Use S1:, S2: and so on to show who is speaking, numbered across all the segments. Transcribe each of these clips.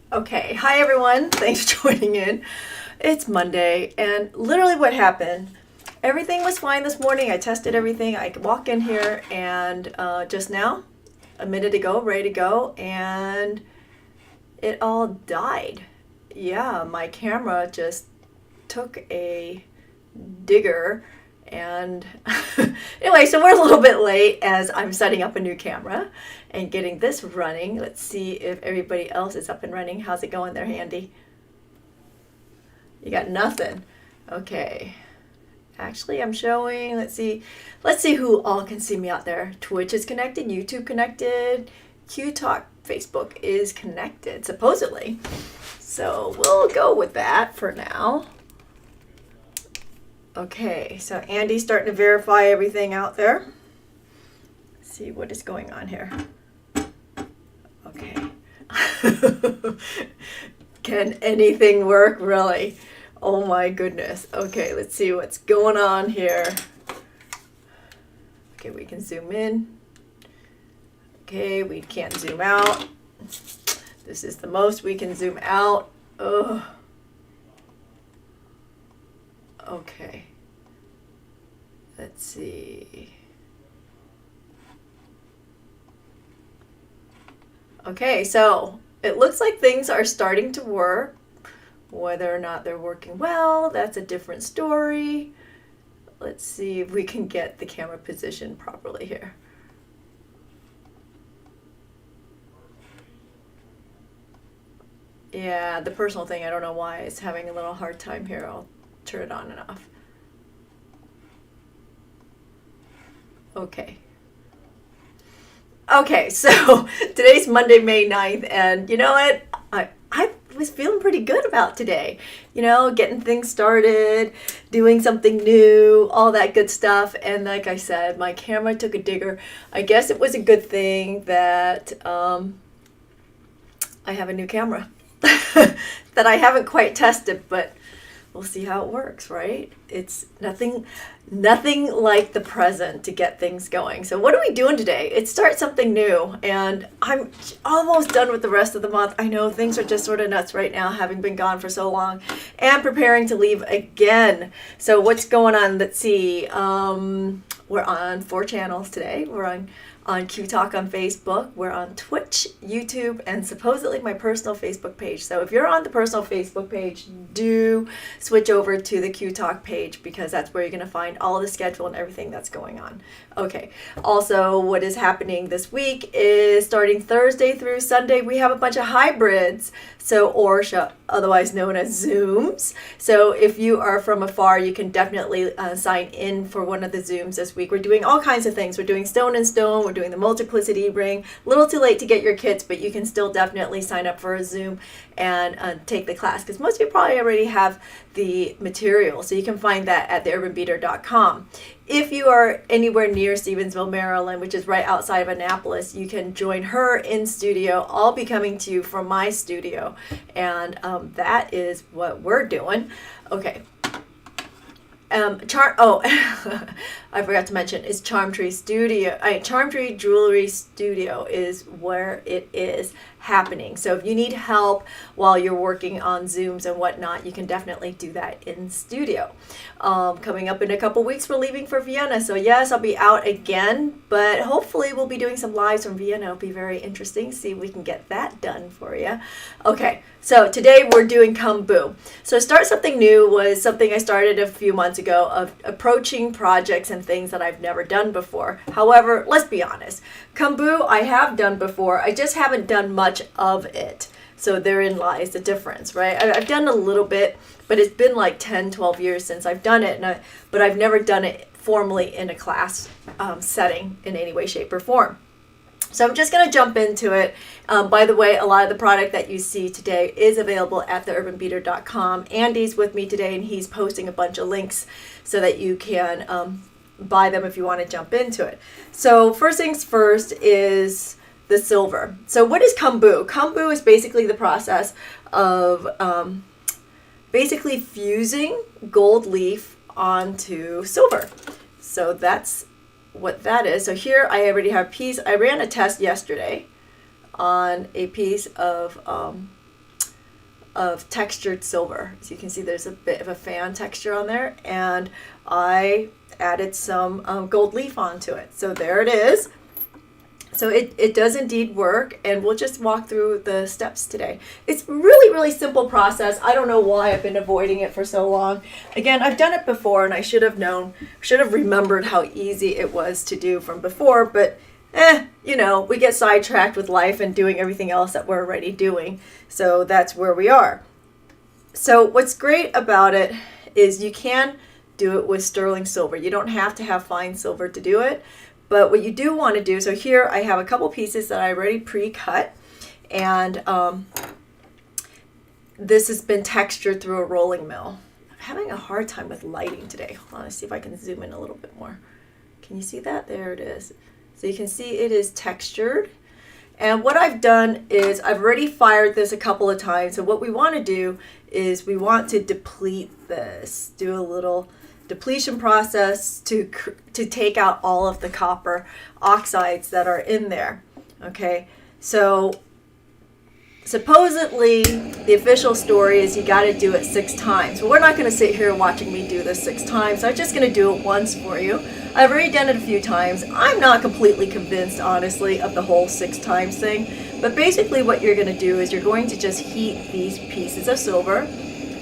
S1: Okay, hi everyone. Thanks for joining in. It's Monday, and literally what happened, everything was fine this morning. I tested everything. I could walk in here, and just now, a minute ago, ready to go, and it all died. Yeah, my camera just took a digger and anyway, so we're a little bit late as I'm setting up a new camera and getting this running. Let's see if everybody else is up and running. How's it going there, Handy? You got nothing. Okay. Actually, I'm showing. Let's see who all can see me out there. Twitch is connected, YouTube connected, Q Talk Facebook is connected, supposedly. So we'll go with that for now. Okay, so Andy's starting to verify everything out there. Let's see what is going on here. Okay. Can anything work, really? Oh my goodness. Okay, let's see what's going on here. Okay, we can zoom in. Okay, we can't zoom out. This is the most we can zoom out. Ugh. Okay. Let's see. Okay, so it looks like things are starting to work. Whether or not they're working well, that's a different story. Let's see if we can get the camera positioned properly here. Yeah, the personal thing, I don't know why it's having a little hard time here. I'll turn it on and off. Okay. Okay, so today's Monday, May 9th, and you know what? I was feeling pretty good about today. You know, getting things started, doing something new, all that good stuff. And like I said, my camera took a digger. I guess it was a good thing that I have a new camera that I haven't quite tested, but we'll see how it works, right? It's nothing like the present to get things going. So what are we doing today? It's start something new, and I'm almost done with the rest of the month. I know things are just sort of nuts right now, having been gone for so long and preparing to leave again. So what's going on? Let's see. We're on 4 channels today. We're on Q Talk on Facebook. We're on Twitch, YouTube, and supposedly my personal Facebook page. So if you're on the personal Facebook page, do switch over to the Q Talk page because that's where you're going to find all the schedule and everything that's going on. Okay. Also, what is happening this week is starting Thursday through Sunday, we have a bunch of hybrids. So, otherwise known as Zooms. So if you are from afar, you can definitely sign in for one of the Zooms this week. We're doing all kinds of things. We're doing Stone and Stone. We're doing the Multiplicity Ring. A little too late to get your kits, but you can still definitely sign up for a Zoom and take the class because most of you probably already have the material. So you can find that at theurbanbeater.com. If you are anywhere near Stevensville, Maryland, which is right outside of Annapolis, you can join her in studio. I'll be coming to you from my studio, and that is what we're doing. Okay. I forgot to mention, is Charmtree Studio. Charmtree Jewelry Studio is where it is happening. So if you need help while you're working on Zooms and whatnot, you can definitely do that in studio. Coming up in a couple weeks, we're leaving for Vienna. So yes, I'll be out again, but hopefully we'll be doing some lives from Vienna. It'll be very interesting. See if we can get that done for you. Okay, so today we're doing Keum. So Start Something New was something I started a few months ago of approaching projects and things that I've never done before. However, let's be honest, Keum I have done before. I just haven't done much of it. So therein lies the difference, right? I've done a little bit, but it's been like 10, 12 years since I've done it. But I've never done it formally in a class setting in any way, shape, or form. So I'm just going to jump into it. By the way, a lot of the product that you see today is available at theurbanbeater.com. Andy's with me today, and he's posting a bunch of links so that you can buy them if you want to jump into it. So first things first is the silver. So what is Keum? Keum is basically the process of basically fusing gold leaf onto silver. So that's what that is. So here I already have a piece. I ran a test yesterday on a piece of of textured silver. As you can see, there's a bit of a fan texture on there, and I added some gold leaf onto it. So there it is. So it does indeed work, and we'll just walk through the steps today. It's really, really simple process. I don't know why I've been avoiding it for so long. Again, I've done it before, and I should have remembered how easy it was to do from before, but we get sidetracked with life and doing everything else that we're already doing. So that's where we are. So what's great about it is you can do it with sterling silver. You don't have to have fine silver to do it. But what you do want to do, so here I have a couple pieces that I already pre-cut, and this has been textured through a rolling mill. I'm having a hard time with lighting today. Hold on, let's see if I can zoom in a little bit more. Can you see that? There it is. So you can see it is textured. And what I've done is I've already fired this a couple of times. And what we want to do is we want to deplete this, do a little depletion process to take out all of the copper oxides that are in there. Okay, so supposedly the official story is you got to do it 6 times. But we're not going to sit here watching me do this 6 times. I'm just going to do it once for you. I've already done it a few times. I'm not completely convinced, honestly, of the whole 6 times thing. But basically what you're going to do is you're going to just heat these pieces of silver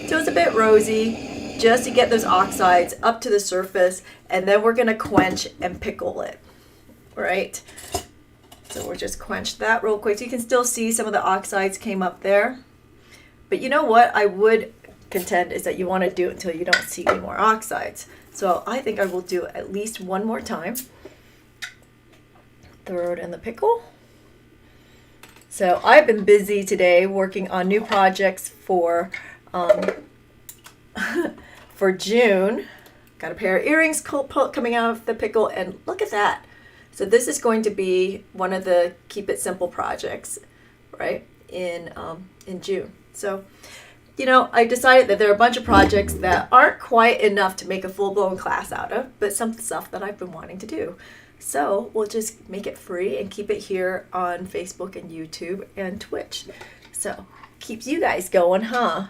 S1: till it's a bit rosy, just to get those oxides up to the surface, and then we're going to quench and pickle it, right? So we'll just quench that real quick. So you can still see some of the oxides came up there. But you know what I would contend is that you want to do it until you don't see any more oxides. So I think I will do it at least one more time. Throw it in the pickle. So I've been busy today working on new projects for for June. Got a pair of earrings coming out of the pickle, and look at that. So this is going to be one of the Keep It Simple projects, right, in June. So, I decided that there are a bunch of projects that aren't quite enough to make a full-blown class out of, but some stuff that I've been wanting to do. So we'll just make it free and keep it here on Facebook and YouTube and Twitch. So keeps you guys going, huh?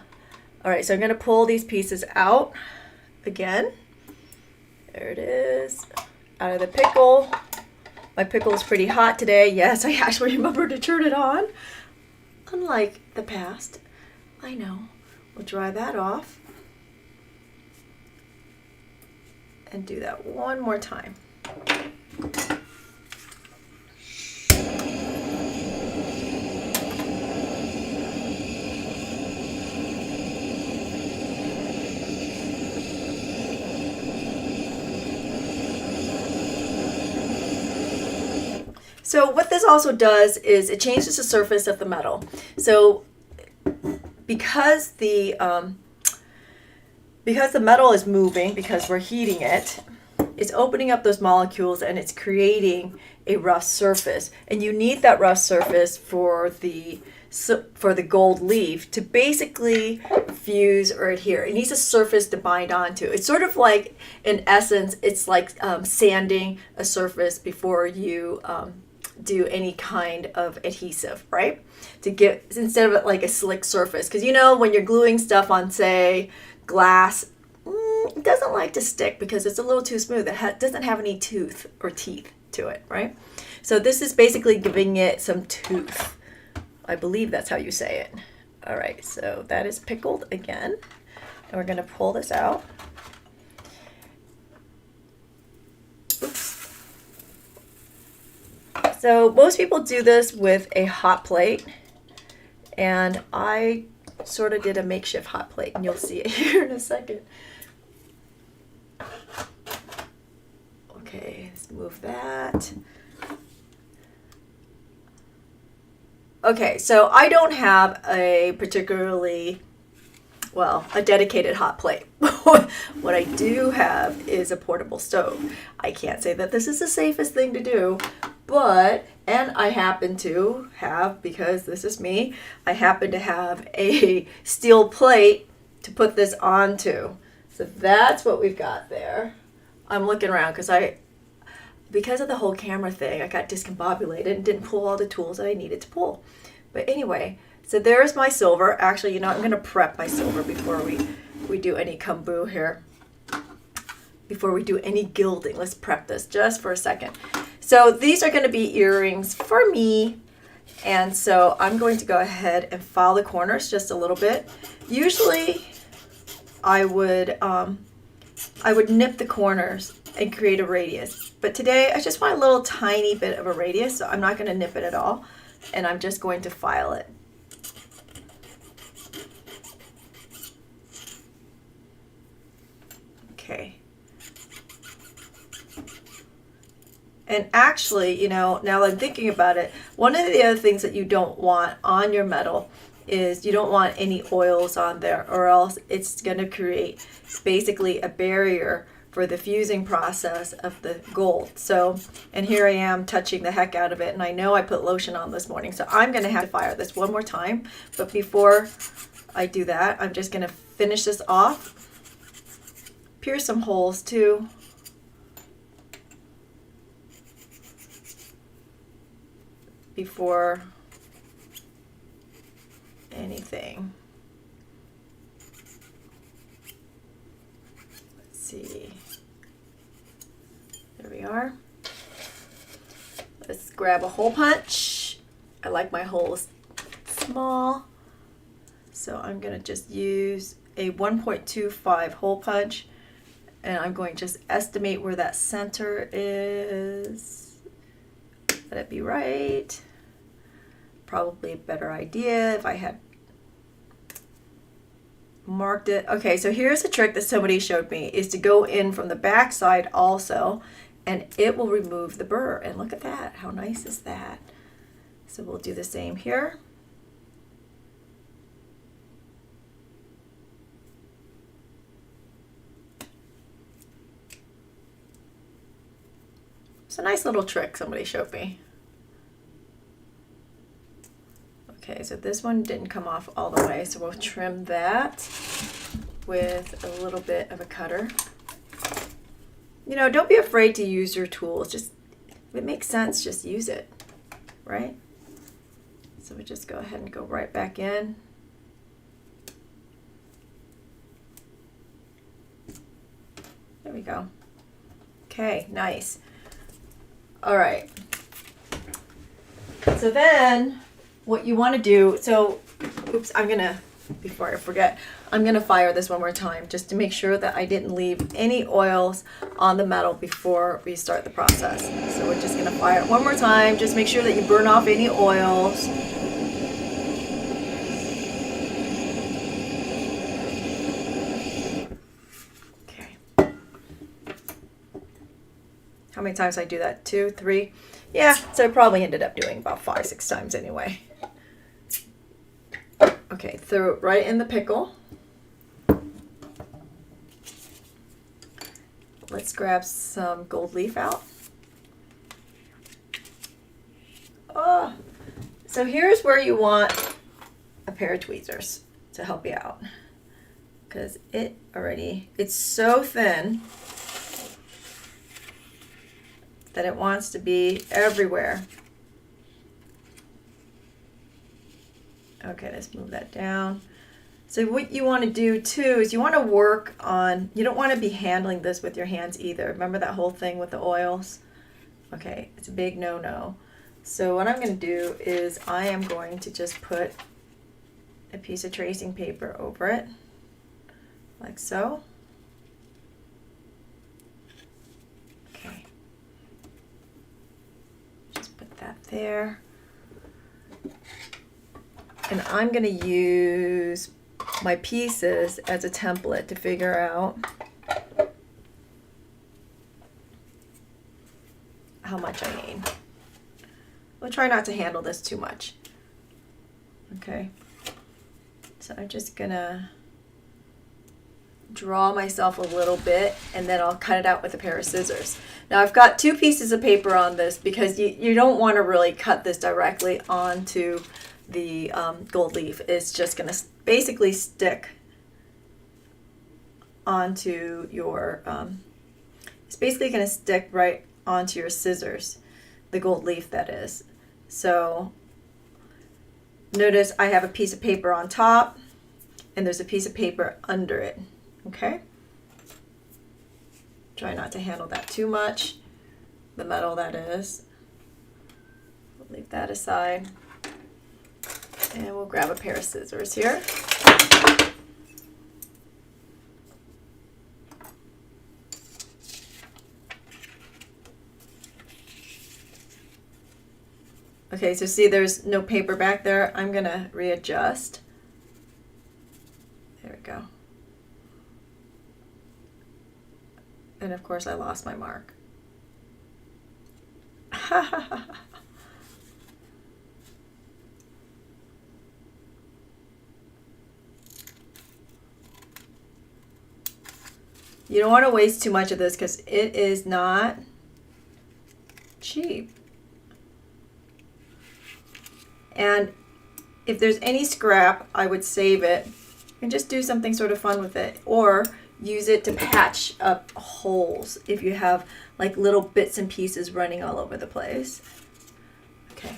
S1: All right, so I'm going to pull these pieces out again. There it is, out of the pickle. My pickle is pretty hot today. Yes, I actually remembered to turn it on. Unlike the past, I know. We'll dry that off and do that one more time. So what this also does is it changes the surface of the metal. So because the metal is moving, because we're heating it, it's opening up those molecules and it's creating a rough surface. And you need that rough surface for the gold leaf to basically fuse or adhere. It needs a surface to bind onto. It's sort of like, in essence, it's like sanding a surface before you do any kind of adhesive, right? To get, instead of it like a slick surface. Because when you're gluing stuff on, say, glass, it doesn't like to stick because it's a little too smooth. It doesn't have any tooth or teeth to it, right? So this is basically giving it some tooth. I believe that's how you say it. All right, so that is pickled again. And we're going to pull this out. Oops. So most people do this with a hot plate, and I sort of did a makeshift hot plate, and you'll see it here in a second. Okay, let's move that. Okay, so I don't have a particularly, a dedicated hot plate. What I do have is a portable stove. I can't say that this is the safest thing to do, and I happen to have, because this is me, I happen to have a steel plate to put this onto. So that's what we've got there. I'm looking around because of the whole camera thing, I got discombobulated and didn't pull all the tools that I needed to pull. But anyway, So there's my silver. Actually, you know, I'm going to prep my silver before we do any kombu here. Before we do any gilding, let's prep this just for a second. So these are going to be earrings for me. And so I'm going to go ahead and file the corners just a little bit. Usually I would nip the corners and create a radius. But today I just want a little tiny bit of a radius, so I'm not going to nip it at all. And I'm just going to file it. Okay. And actually, you know, now that I'm thinking about it, one of the other things that you don't want on your metal is you don't want any oils on there, or else it's going to create basically a barrier for the fusing process of the gold. So, and here I am touching the heck out of it, and I know I put lotion on this morning, so I'm going to have to fire this one more time. But before I do that, I'm just going to finish this off. Pierce some holes too. Before anything. Let's see. There we are. Let's grab a hole punch. I like my holes small, so I'm going to just use a 1.25 hole punch, and I'm going to just estimate where that center is. Let it be right. Probably a better idea if I had marked it. Okay, so here's a trick that somebody showed me, is to go in from the back side also, and it will remove the burr. And look at that. How nice is that? So we'll do the same here. It's a nice little trick somebody showed me. Okay, so this one didn't come off all the way, so we'll trim that with a little bit of a cutter. You know, don't be afraid to use your tools. Just, if it makes sense, just use it, right? So we just go ahead and go right back in. There we go. Okay, nice. All right. So then what you want to do, so, oops, before I forget, I'm going to fire this one more time just to make sure that I didn't leave any oils on the metal before we start the process. So we're just going to fire it one more time. Just make sure that you burn off any oils. Okay. How many times did I do that? 2, 3? Yeah, so I probably ended up doing about 5, 6 times anyway. Okay, throw it right in the pickle. Let's grab some gold leaf out. Oh, so here's where you want a pair of tweezers to help you out, because it's so thin that it wants to be everywhere. Okay, let's move that down. So what you want to do too is you want to work on, you don't want to be handling this with your hands either. Remember that whole thing with the oils? Okay, it's a big no-no. So what I'm going to do is I am going to just put a piece of tracing paper over it, like so. Okay. Just put that there. And I'm going to use my pieces as a template to figure out how much I need. We'll try not to handle this too much. Okay. So I'm just going to draw myself a little bit, and then I'll cut it out with a pair of scissors. Now I've got 2 pieces of paper on this because you don't want to really cut this directly onto the gold leaf. It's just going to basically stick onto your, it's basically going to stick right onto your scissors, the gold leaf that is. So Notice I have a piece of paper on top and there's a piece of paper under it, okay? Try not to handle that too much, the metal that is. We'll leave that aside. And we'll grab a pair of scissors here. Okay, so see there's no paper back there. I'm gonna readjust. There we go. And of course I lost my mark. You don't want to waste too much of this because it is not cheap. And if there's any scrap, I would save it and just do something sort of fun with it, or use it to patch up holes if you have like little bits and pieces running all over the place. Okay.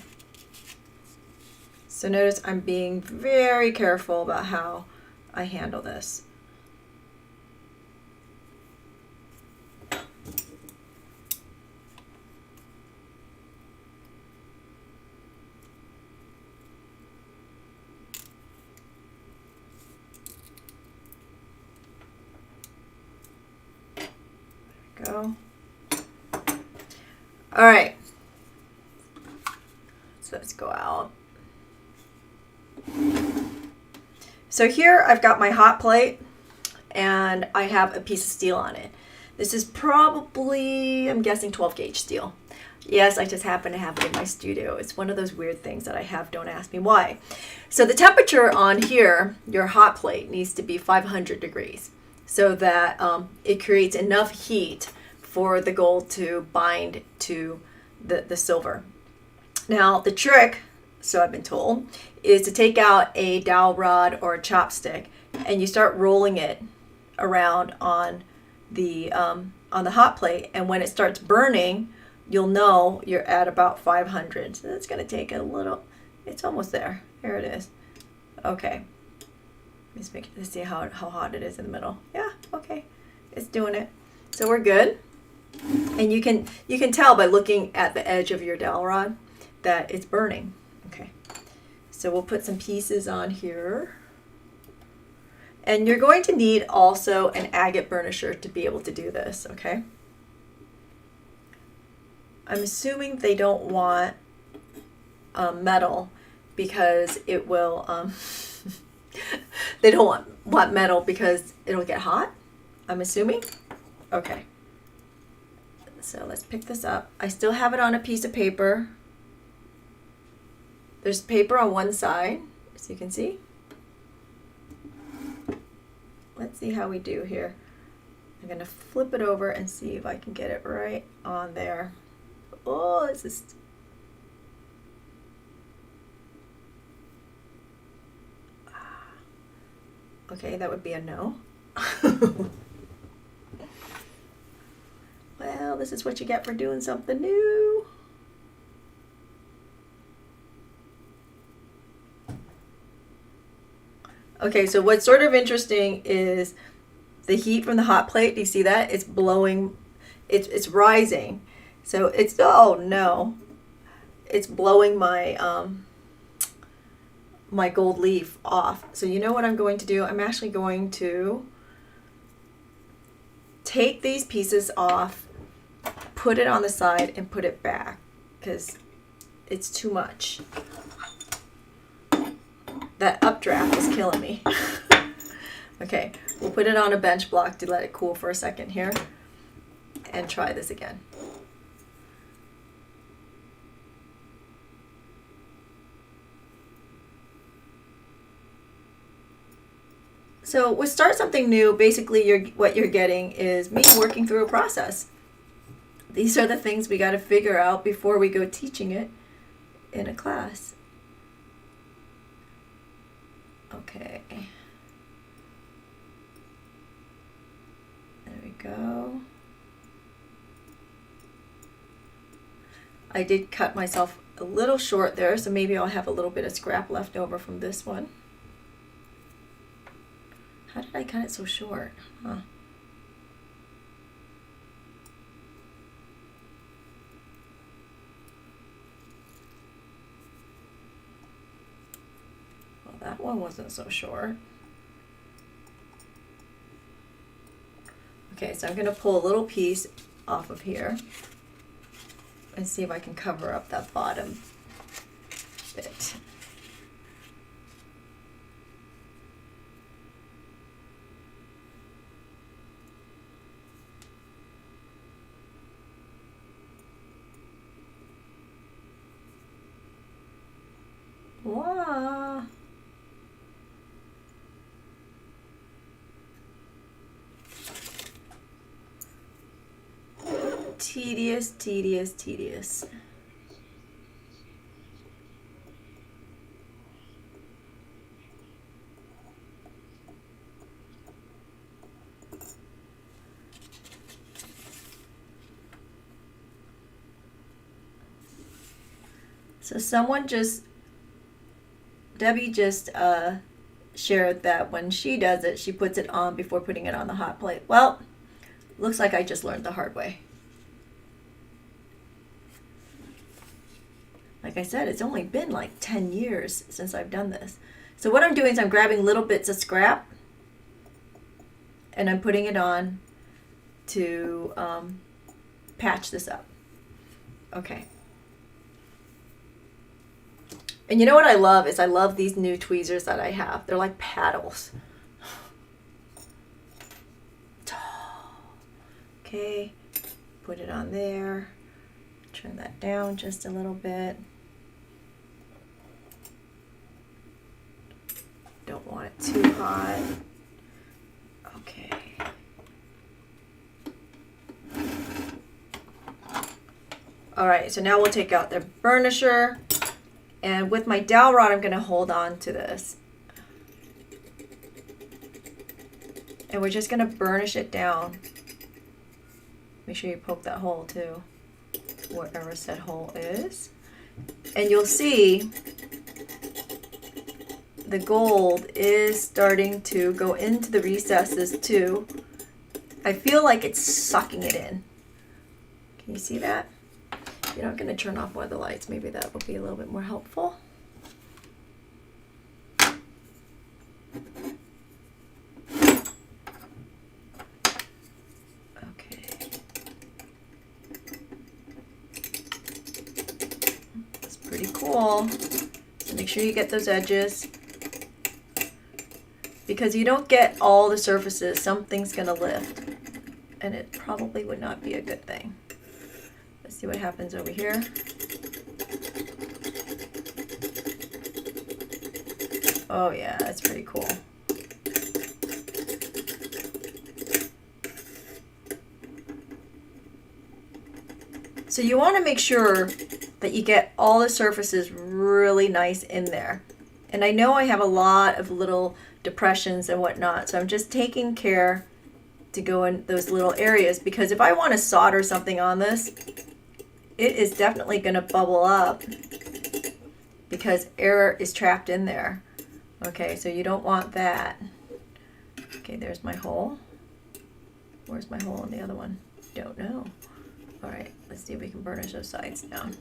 S1: So notice I'm being very careful about how I handle this. Go. All right. So let's go out. So here I've got my hot plate and I have a piece of steel on it. This is probably, I'm guessing 12 gauge steel. Yes, I just happen to have it in my studio. It's one of those weird things that I have, don't ask me why. So the temperature on here, your hot plate, needs to be 500 degrees. So that it creates enough heat for the gold to bind to the silver. Now the trick, so I've been told, is to take out a dowel rod or a chopstick and you start rolling it around on the hot plate, and when it starts burning, you'll know you're at about 500. So that's going to take a little, it's almost there. Here it is. Okay. Let's see how hot it is in the middle. Yeah, okay, it's doing it. So we're good. And you can tell by looking at the edge of your dowel rod that it's burning. Okay, so we'll put some pieces on here. And you're going to need also an agate burnisher to be able to do this, okay? I'm assuming they don't want metal because it will... They don't want metal because it'll get hot, I'm assuming. Okay. So let's pick this up. I still have it on a piece of paper. There's paper on one side, as you can see. Let's see how we do here. I'm going to flip it over and see if I can get it right on there. Oh, this is... Okay, that would be a no. Well, this is what you get for doing something new. Okay, so what's sort of interesting is the heat from the hot plate. Do you see that? It's blowing, it's rising. So it's, oh no, it's blowing my my gold leaf off. So you know what I'm going to do? I'm actually going to take these pieces off, put it on the side, and put it back because it's too much. That updraft is killing me. Okay, we'll put it on a bench block to let it cool for a second here and try this again. So with Start Something New, basically what you're getting is me working through a process. These are the things we got to figure out before we go teaching it in a class. Okay. There we go. I did cut myself a little short there, so maybe I'll have a little bit of scrap left over from this one. How did I cut it so short? Huh. Well, that one wasn't so short. Okay, so I'm going to pull a little piece off of here and see if I can cover up that bottom bit. Wow. Tedious, tedious, tedious. So Debbie just shared that when she does it, she puts it on before putting it on the hot plate. Well, looks like I just learned the hard way. Like I said, it's only been like 10 years since I've done this. So what I'm doing is I'm grabbing little bits of scrap and I'm putting it on to patch this up. Okay. And you know what I love is I love these new tweezers that I have. They're like paddles. Okay, put it on there. Turn that down just a little bit. Don't want it too hot. Okay. All right, so now we'll take out the burnisher. And with my dowel rod, I'm going to hold on to this. And we're just going to burnish it down. Make sure you poke that hole too, wherever said hole is. And you'll see the gold is starting to go into the recesses too. I feel like it's sucking it in. Can you see that? You know, I'm going to turn off one of the lights. Maybe that will be a little bit more helpful. Okay. That's pretty cool. So make sure you get those edges. Because you don't get all the surfaces, something's going to lift. And it probably would not be a good thing. Let's see what happens over here. Oh yeah, that's pretty cool. So you want to make sure that you get all the surfaces really nice in there. And I know I have a lot of little depressions and whatnot, so I'm just taking care to go in those little areas, because if I want to solder something on this, it is definitely going to bubble up because air is trapped in there. Okay, so you don't want that. Okay, there's my hole. Where's my hole in the other one? Don't know. All right, let's see if we can burnish those sides down.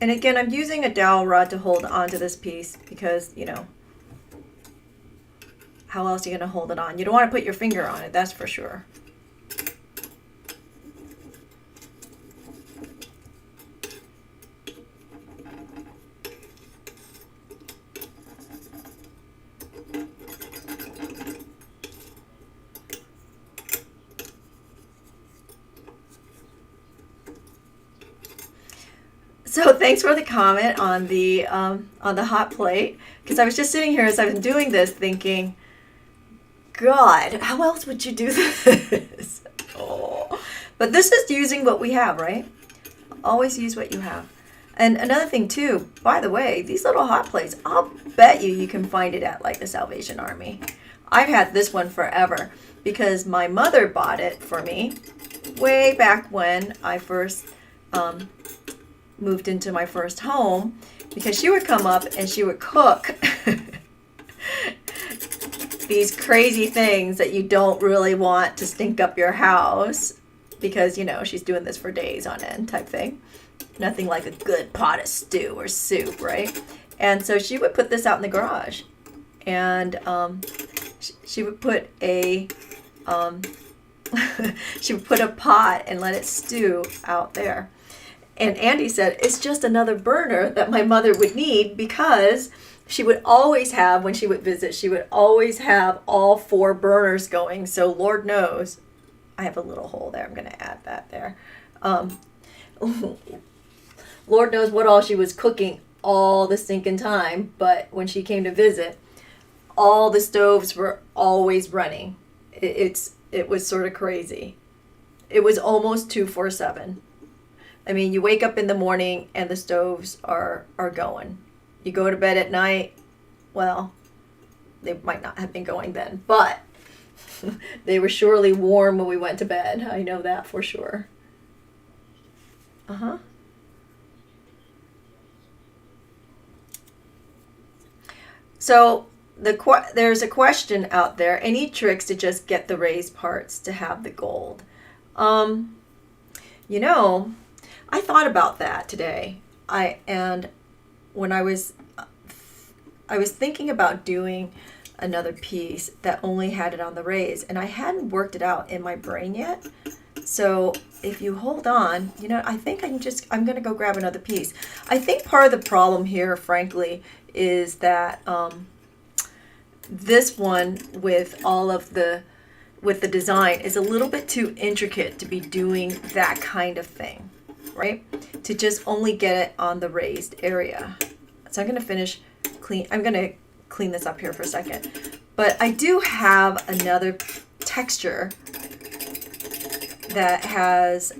S1: And again, I'm using a dowel rod to hold onto this piece because, you know, how else are you going to hold it on? You don't want to put your finger on it, that's for sure. So thanks for the comment on the hot plate, because I was just sitting here as I was doing this thinking, God, how else would you do this? Oh. But this is using what we have, right? Always use what you have. And another thing too, by the way, these little hot plates, I'll bet you can find it at like the Salvation Army. I've had this one forever because my mother bought it for me way back when I first moved into my first home, because she would come up and she would cook these crazy things that you don't really want to stink up your house, because, you know, she's doing this for days on end type thing. Nothing like a good pot of stew or soup, right? And so she would put this out in the garage, and she would put a she would put a pot and let it stew out there. And Andy said it's just another burner that my mother would need, because she would always have, when she would visit, she would always have all 4 burners going. So Lord knows, I have a little hole there. I'm going to add that there. Lord knows what all she was cooking all the stinking time. But when she came to visit, all the stoves were always running. It was sort of crazy. It was almost 24/7. I mean, you wake up in the morning and the stoves are going. You go to bed at night, well, they might not have been going then, but they were surely warm when we went to bed. I know that for sure. Uh-huh. So there's a question out there. Any tricks to just get the raised parts to have the gold? You know, I thought about that today. When I was thinking about doing another piece that only had it on the raise, and I hadn't worked it out in my brain yet. So if you hold on, you know, I think I'm going to go grab another piece. I think part of the problem here, frankly, is that this one with the design is a little bit too intricate to be doing that kind of thing, right? To just only get it on the raised area. So I'm going to clean this up here for a second. But I do have another texture that has,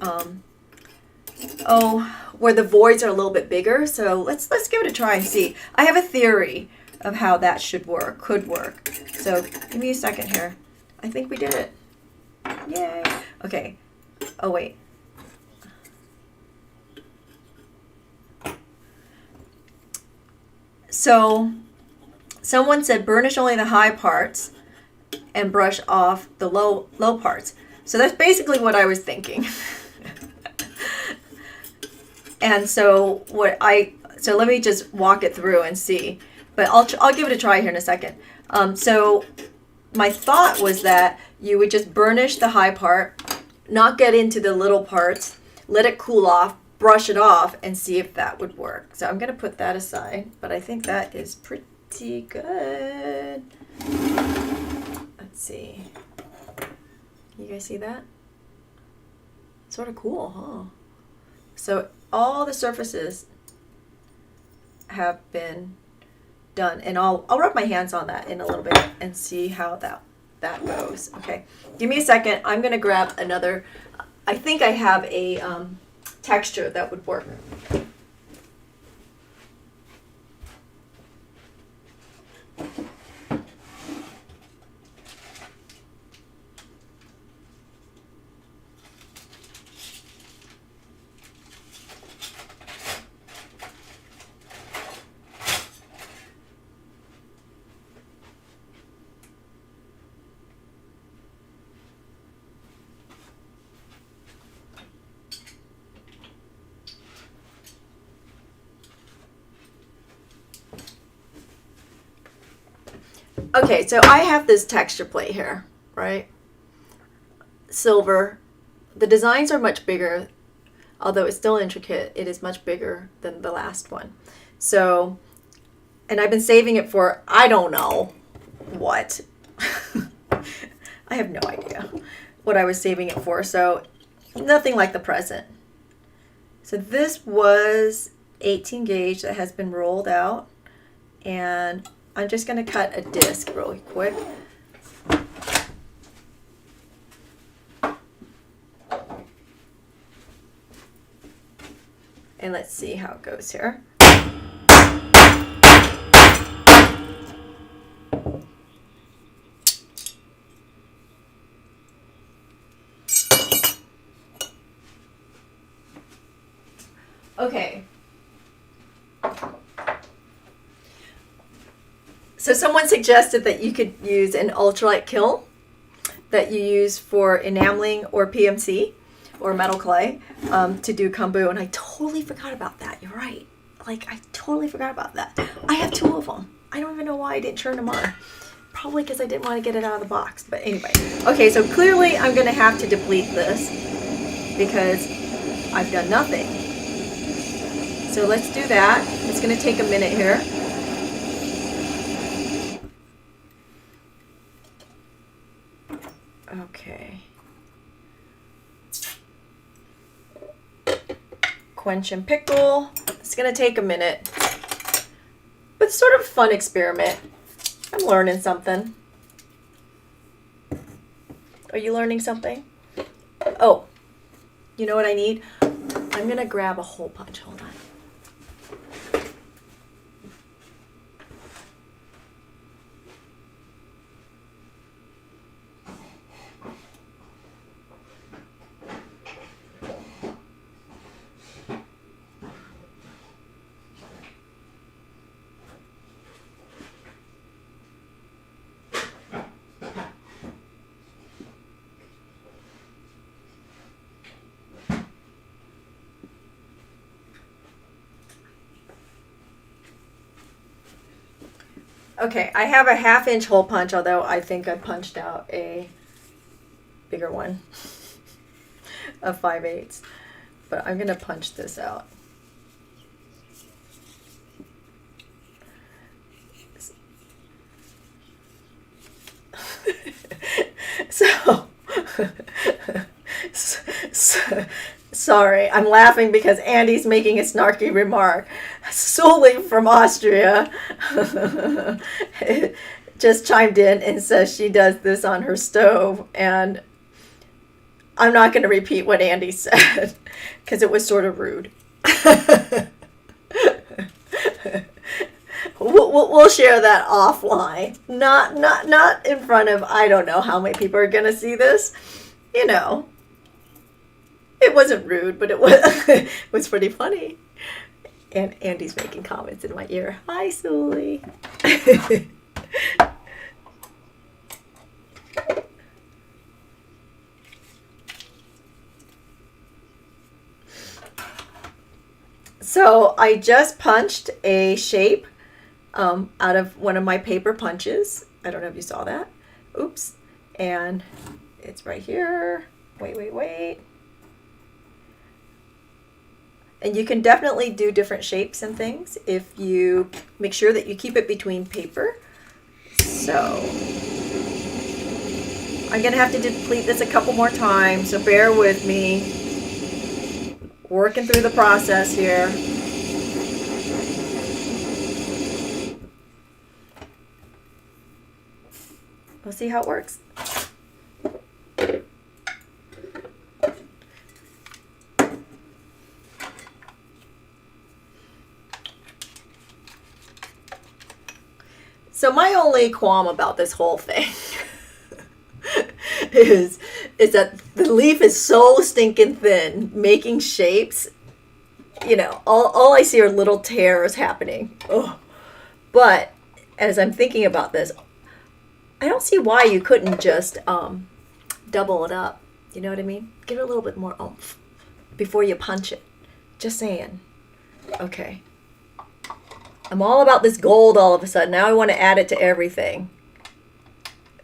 S1: where the voids are a little bit bigger. So let's give it a try and see. I have a theory of how that could work. So give me a second here. I think we did it. Yay. Okay. Oh, wait. So someone said burnish only the high parts and brush off the low parts. So that's basically what I was thinking. And so let me just walk it through and see. But I'll give it a try here in a second. So my thought was that you would just burnish the high part, not get into the little parts, let it cool off, brush it off, and see if that would work. So I'm going to put that aside, but I think that is pretty good. Let's see. You guys see that? Sort of cool, huh? So all the surfaces have been done, and I'll rub my hands on that in a little bit and see how that goes. Okay, give me a second. I'm gonna grab another. I think I have a texture that would work. Okay, so I have this texture plate here, right? Silver. The designs are much bigger, although it's still intricate. It is much bigger than the last one. So, and I've been saving it for, I don't know what. I have no idea what I was saving it for. So, nothing like the present. So this was 18 gauge that has been rolled out, and I'm just going to cut a disc really quick. And And let's see how it goes here. Okay. So someone suggested that you could use an ultralight kiln that you use for enameling or PMC or metal clay to do kombu, and I totally forgot about that. You're right. Like, I totally forgot about that. I have 2 of them. I don't even know why I didn't turn them on. Probably because I didn't want to get it out of the box. But anyway. Okay, so clearly I'm going to have to deplete this because I've done nothing. So let's do that. It's going to take a minute here. Okay. Quench and pickle. It's going to take a minute. But it's sort of a fun experiment. I'm learning something. Are you learning something? Oh, you know what I need? I'm going to grab a hole punch. Hold on. Okay, I have a 1/2-inch hole punch, although I think I punched out a bigger one of 5/8. But I'm going to punch this out. Sorry, I'm laughing because Andy's making a snarky remark. Sully from Austria just chimed in and says she does this on her stove, and I'm not going to repeat what Andy said because it was sort of rude. We'll share that offline. Not in front of, I don't know how many people are going to see this. You know, it wasn't rude, but it was it was pretty funny. And Andy's making comments in my ear. Hi, Sully. So I just punched a shape out of one of my paper punches. I don't know if you saw that. Oops. And it's right here. Wait. And you can definitely do different shapes and things if you make sure that you keep it between paper. So I'm going to have to deplete this a couple more times, so bear with me. Working through the process here. We'll see how it works. So my only qualm about this whole thing is that the leaf is so stinking thin, making shapes. You know, all I see are little tears happening. Oh. But as I'm thinking about this, I don't see why you couldn't just double it up. You know what I mean? Give it a little bit more oomph before you punch it. Just saying. Okay. I'm all about this gold all of a sudden. Now I want to add it to everything.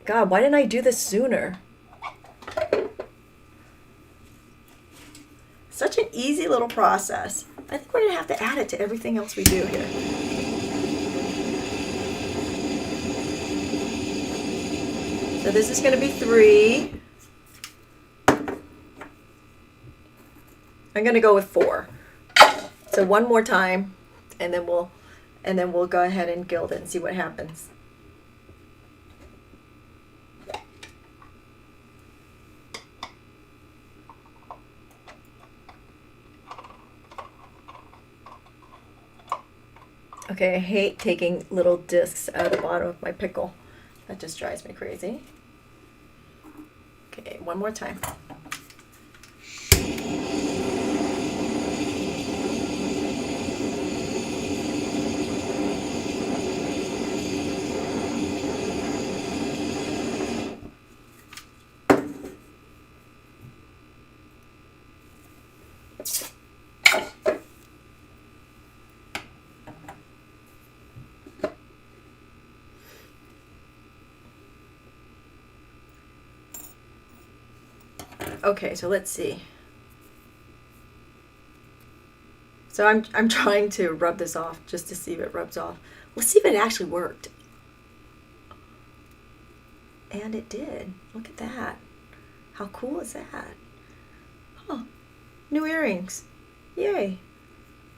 S1: God, why didn't I do this sooner? Such an easy little process. I think we're going to have to add it to everything else we do here. So this is going to be 3. I'm going to go with 4. So one more time, and then we'll go ahead and gild it and see what happens. Okay, I hate taking little discs out of the bottom of my pickle. That just drives me crazy. Okay, one more time. Okay, so let's see. So I'm trying to rub this off just to see if it rubs off. Let's see if it actually worked. And it did. Look at that. How cool is that? Huh. New earrings. Yay.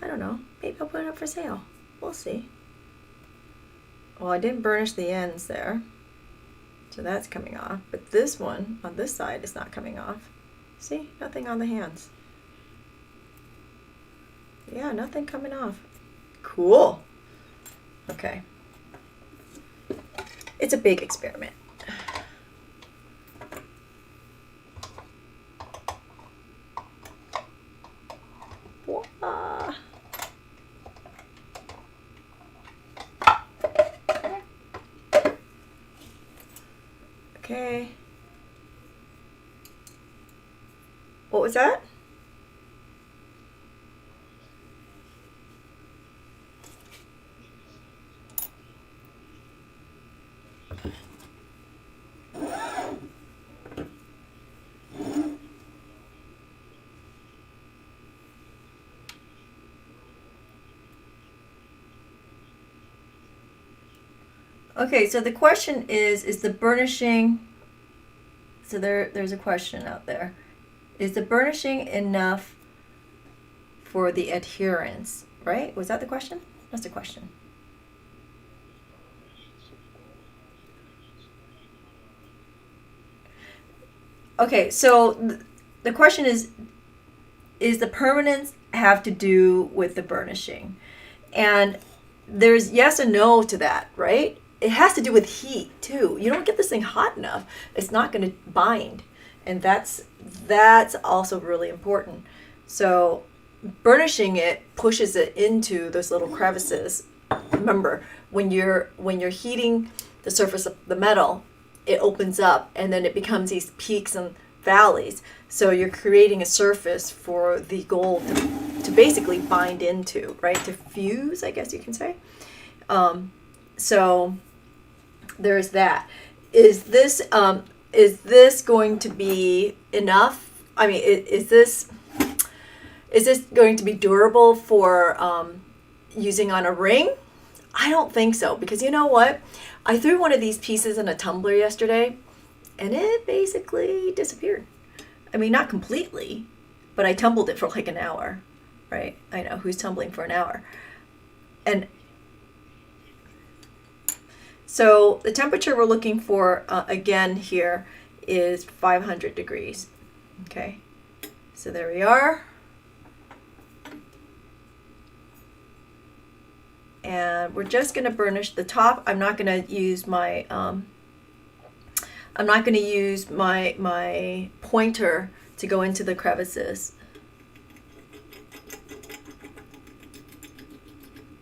S1: I don't know. Maybe I'll put it up for sale. We'll see. Well, I didn't burnish the ends there. So that's coming off. But this one on this side is not coming off. See? Nothing on the hands. Yeah, nothing coming off. Cool. Okay. It's a big experiment. Voila. Okay. What was that? Okay, so the question is the burnishing, so there's a question out there. Is the burnishing enough for the adherence, right? Was that the question? That's the question. Okay, so the question is the permanence have to do with the burnishing? And there's yes and no to that, right? It has to do with heat too. You don't get this thing hot enough, it's not going to bind. And that's also really important. So burnishing it pushes it into those little crevices. Remember, when you're heating the surface of the metal, it opens up and then it becomes these peaks and valleys. So you're creating a surface for the gold to basically bind into, right? To fuse, I guess you can say. So there's that. Is this going to be enough? I mean, is this going to be durable for using on a ring? I don't think so, because you know what? I threw one of these pieces in a tumbler yesterday, and it basically disappeared. I mean, not completely, but I tumbled it for like an hour, right? I know, who's tumbling for an hour? And so the temperature we're looking for, again here, is 500 degrees. Okay, so there we are. And we're just going to burnish the top. I'm not going to use my my pointer to go into the crevices.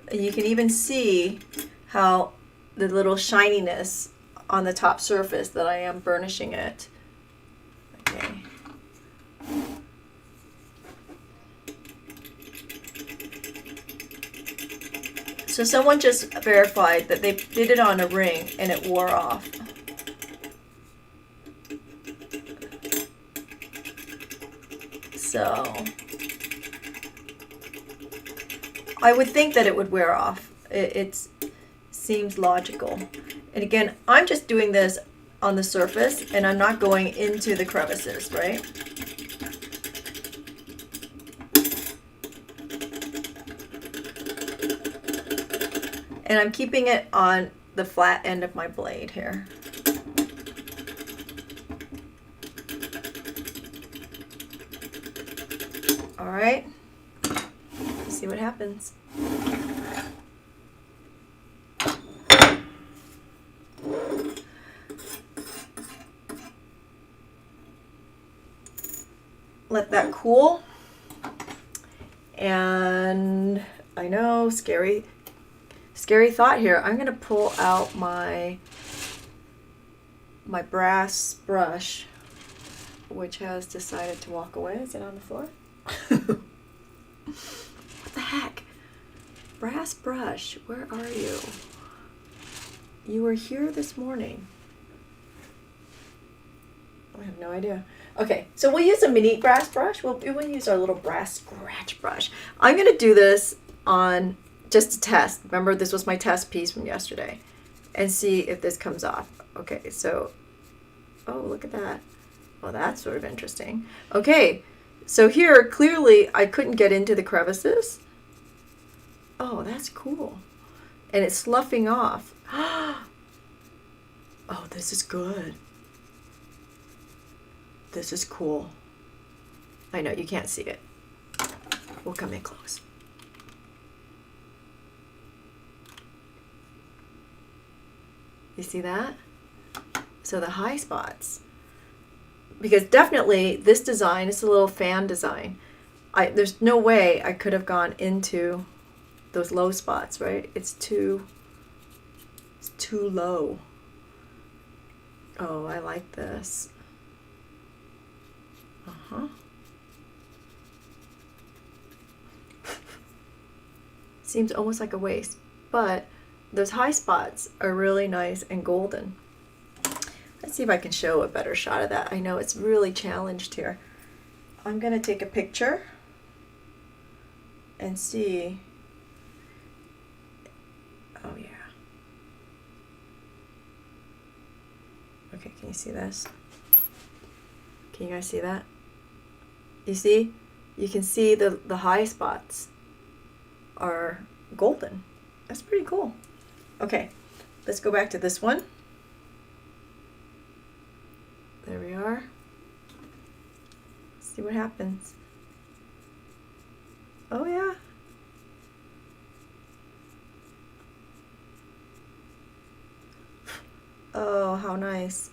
S1: And you can even see how the little shininess on the top surface that I am burnishing it. Okay. So someone just verified that they did it on a ring and it wore off. So I would think that it would wear off. It seems logical. And again, I'm just doing this on the surface and I'm not going into the crevices, right? And I'm keeping it on the flat end of my blade here. All right, let's see what happens. let that cool. And I know, scary thought here. I'm going to pull out my brass brush, which has decided to walk away. Is it on the floor? What the heck? Brass brush, where are you? You were here this morning. I have no idea. Okay, so we'll use a mini brass brush. We'll use our little brass scratch brush. I'm going to do this on just a test. Remember, this was my test piece from yesterday. And see if this comes off. Okay, so, oh, look at that. Well, that's sort of interesting. Okay, so here, clearly, I couldn't get into the crevices. Oh, that's cool. And it's sloughing off. Oh, this is good. This is cool. I know, you can't see it. We'll come in close. You see that? So the high spots, because definitely this design is a little fan design. There's no way I could have gone into those low spots, right? It's too low. Oh, I like this. Seems almost like a waste, but those high spots are really nice and golden. Let's see if I can show a better shot of that. I know it's really challenged here. I'm going to take a picture and see. Oh yeah. Okay, can you see this? Can you guys see that? You see? You can see the high spots are golden. That's pretty cool. Okay, let's go back to this one. There we are. See what happens. Oh yeah. Oh, how nice.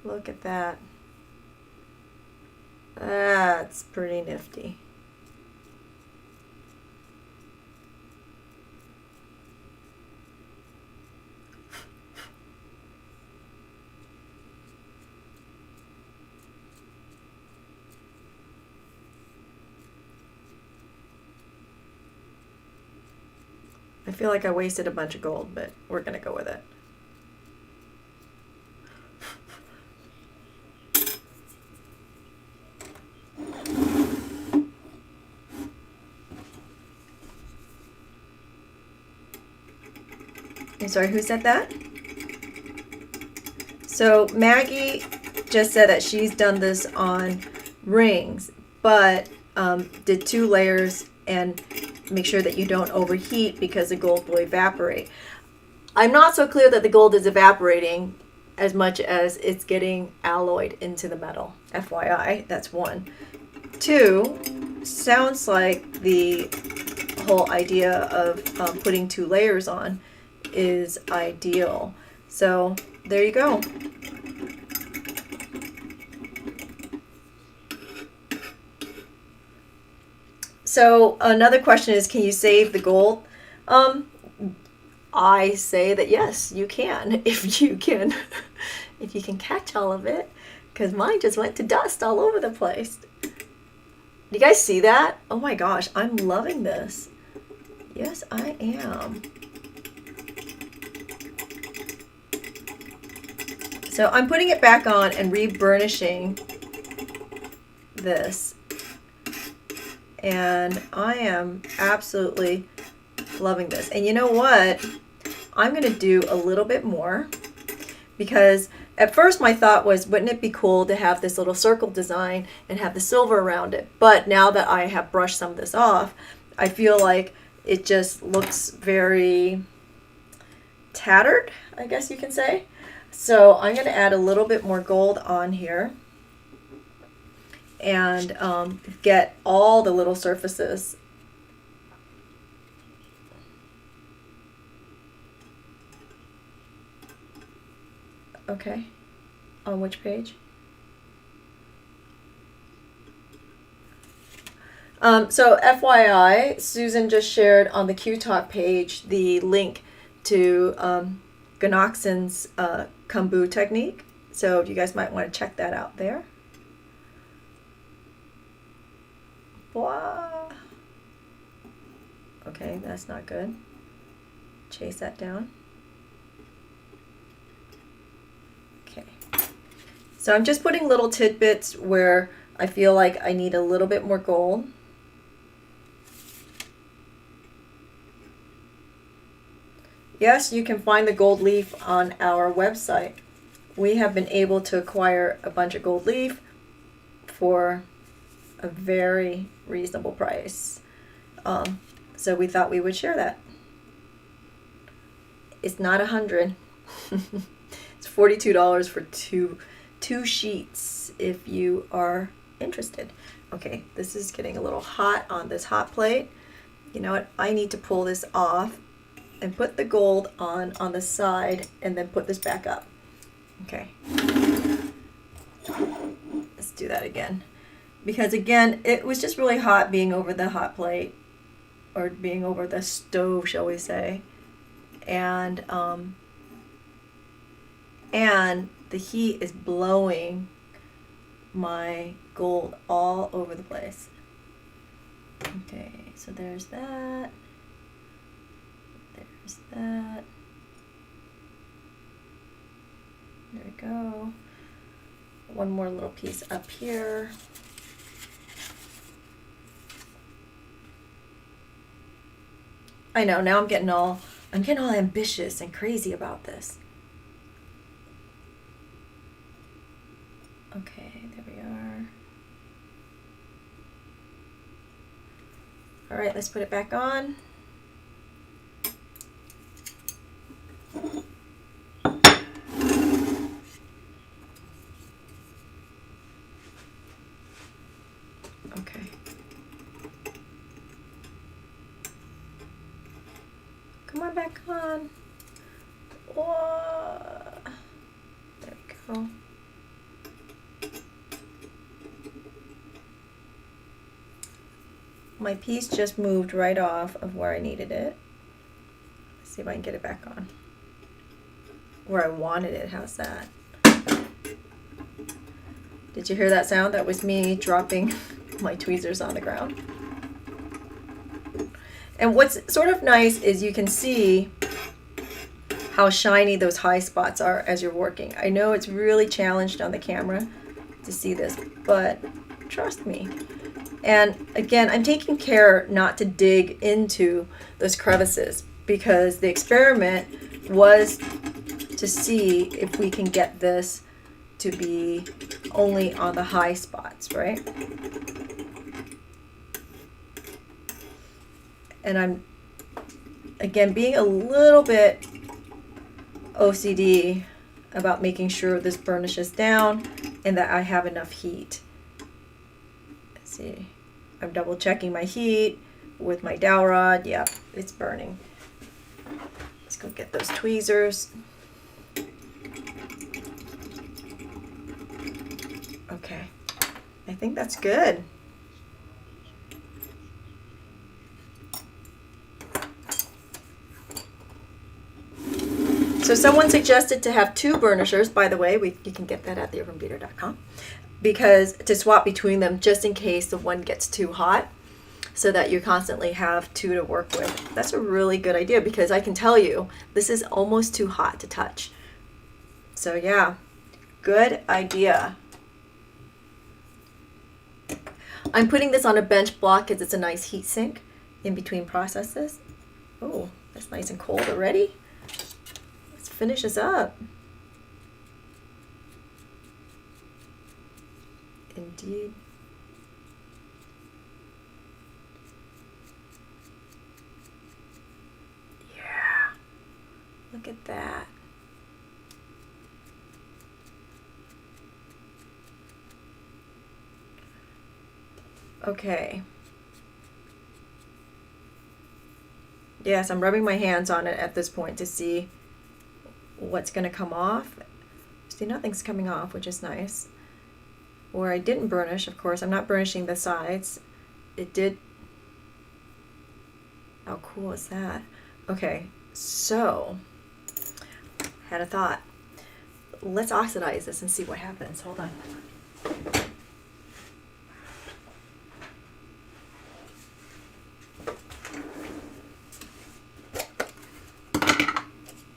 S1: Look at that. That's pretty nifty. I feel like I wasted a bunch of gold, but we're gonna go with it. I'm sorry, who said that? So Maggie just said that she's done this on rings, but did 2 layers and make sure that you don't overheat because the gold will evaporate. I'm not so clear that the gold is evaporating as much as it's getting alloyed into the metal. FYI, that's 1. 2, sounds like the whole idea of putting 2 layers on is ideal. So there you go. So another question is, can you save the gold? I say that yes, you can, if you can catch all of it, because mine just went to dust all over the place. Do you guys see that? Oh my gosh, I'm loving this. Yes, I am. So I'm putting it back on and re-burnishing this. And I am absolutely loving this. And you know what? I'm going to do a little bit more, because at first my thought was, wouldn't it be cool to have this little circle design and have the silver around it? But now that I have brushed some of this off, I feel like it just looks very tattered, I guess you can say. So I'm going to add a little bit more gold on here and get all the little surfaces. Okay, on which page? So FYI, Susan just shared on the Q-Talk page the link to Ganoxen's Kumbu technique. So you guys might want to check that out there. Blah. Okay, that's not good. Chase that down. Okay. So I'm just putting little tidbits where I feel like I need a little bit more gold. Yes, you can find the gold leaf on our website. We have been able to acquire a bunch of gold leaf for a very reasonable price. So we thought we would share that. It's not $100. It's $42 for two sheets if you are interested. Okay, this is getting a little hot on this hot plate. You know what? I need to pull this off and put the gold on the side and then put this back up. Okay. Let's do that again. Because again, it was just really hot being over the hot plate, or being over the stove, shall we say. And the heat is blowing my gold all over the place. Okay, so there's that. There's that. There we go. One more little piece up here. I know, now I'm getting all ambitious and crazy about this. Okay, there we are. All right, let's put it back on. Okay. Come on, back on. Whoa. There we go. My piece just moved right off of where I needed it. Let's see if I can get it back on. Where I wanted it, how's that? Did you hear that sound? That was me dropping my tweezers on the ground. And what's sort of nice is you can see how shiny those high spots are as you're working. I know it's really challenged on the camera to see this, but trust me. And again, I'm taking care not to dig into those crevices because the experiment was to see if we can get this to be only on the high spots, right? And I'm, again, being a little bit OCD about making sure this burnishes down and that I have enough heat. Let's see, I'm double checking my heat with my dowel rod. Yep, it's burning. Let's go get those tweezers. Okay, I think that's good. So someone suggested to have two burnishers. By the way, you can get that at theurbanbeater.com, because to swap between them just in case the one gets too hot, so that you constantly have two to work with. That's a really good idea because I can tell you this is almost too hot to touch. So yeah, good idea. I'm putting this on a bench block because it's a nice heat sink in between processes. Oh, that's nice and cold already. Let's finish this up. Indeed. Yeah. Look at that. Okay. Yes, I'm rubbing my hands on it at this point to see what's going to come off. See, nothing's coming off, which is nice. Where I didn't burnish, of course, I'm not burnishing the sides. it did. How cool is that? Okay, so had a thought. Let's oxidize this and see what happens. Hold on.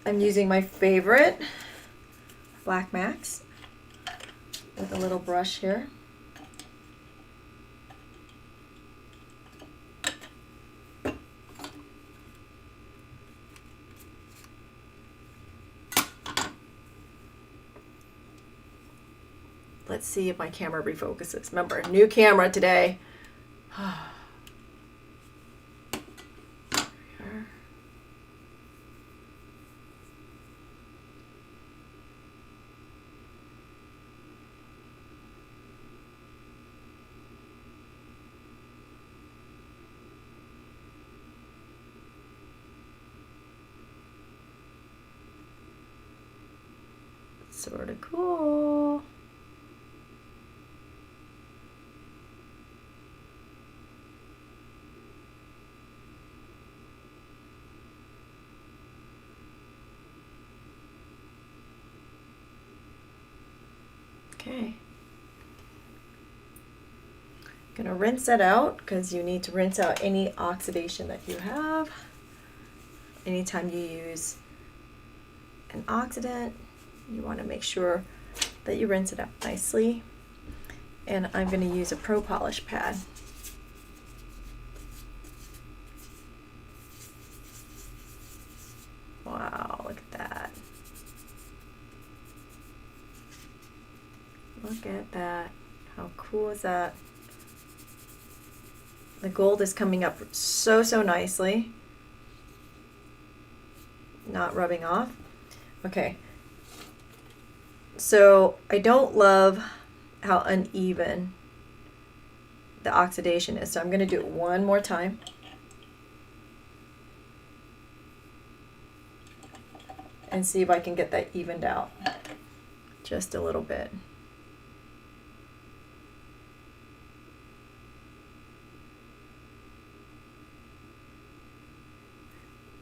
S1: I'm using my favorite Black Max with a little brush here. Let's see if my camera refocuses. Remember, new camera today. Sort of cool. Okay. Gonna rinse that out because you need to rinse out any oxidation that you have. Anytime you use an oxidant, you want to make sure that you rinse it out nicely. And I'm going to use a Pro Polish pad. Wow, look at that. Look at that. How cool is that? The gold is coming up so nicely. Not rubbing off. Okay. So I don't love how uneven the oxidation is. So I'm going to do it one more time. And see if I can get that evened out just a little bit.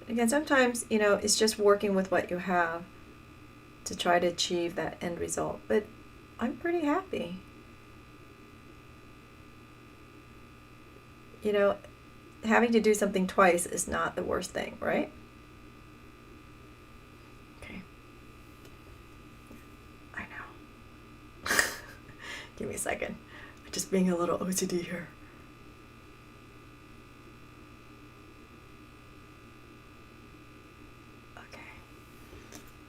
S1: Again, sometimes, you know, it's just working with what you have to try to achieve that end result. But I'm pretty happy. You know, having to do something twice is not the worst thing, right? Okay. I know. Give me a second. I'm just being a little OCD here.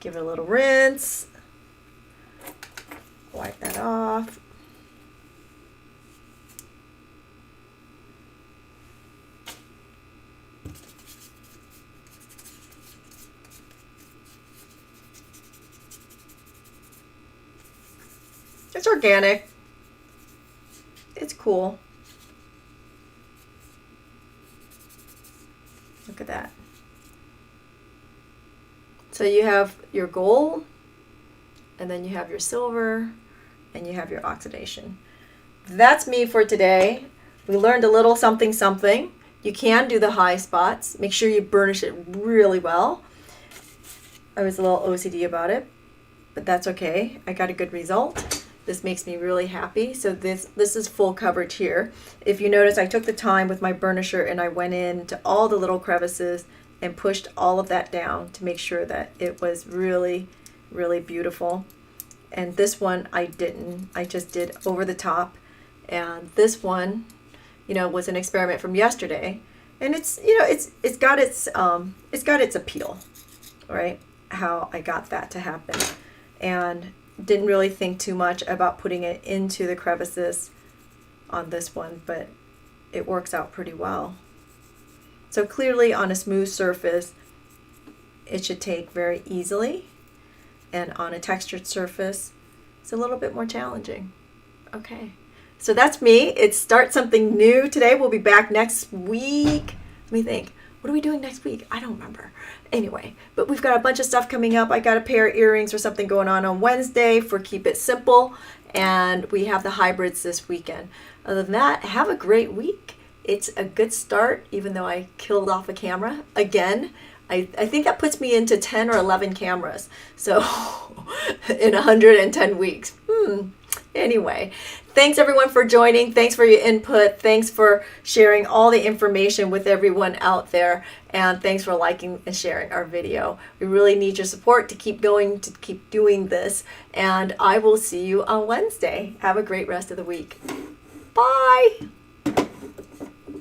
S1: Give it a little rinse. Wipe that off. It's organic. It's cool. Look at that. So you have your gold, and then you have your silver, and you have your oxidation. That's me for today. We learned a little something. You can do the high spots. Make sure you burnish it really well. I was a little OCD about it, but that's okay. I got a good result. This makes me really happy. So this is full coverage here. If you notice, I took the time with my burnisher and I went into all the little crevices and pushed all of that down to make sure that it was really, really beautiful. And this one I didn't. I just did over the top. And this one, you know, was an experiment from yesterday. And it's, you know, it's got its appeal, right? How I got that to happen. And didn't really think too much about putting it into the crevices on this one, but it works out pretty well. So clearly on a smooth surface, it should take very easily. And on a textured surface, it's a little bit more challenging. Okay, so that's me. It's Start Something New today. We'll be back next week. Let me think. What are we doing next week? I don't remember. Anyway, but we've got a bunch of stuff coming up. I got a pair of earrings or something going on Wednesday for Keep It Simple. And we have the hybrids this weekend. Other than that, have a great week. It's a good start, even though I killed off a camera again. I think that puts me into 10 or 11 cameras. So in 110 weeks. Anyway, thanks everyone for joining. Thanks for your input. Thanks for sharing all the information with everyone out there. And thanks for liking and sharing our video. We really need your support to keep going, to keep doing this. And I will see you on Wednesday. Have a great rest of the week. Bye.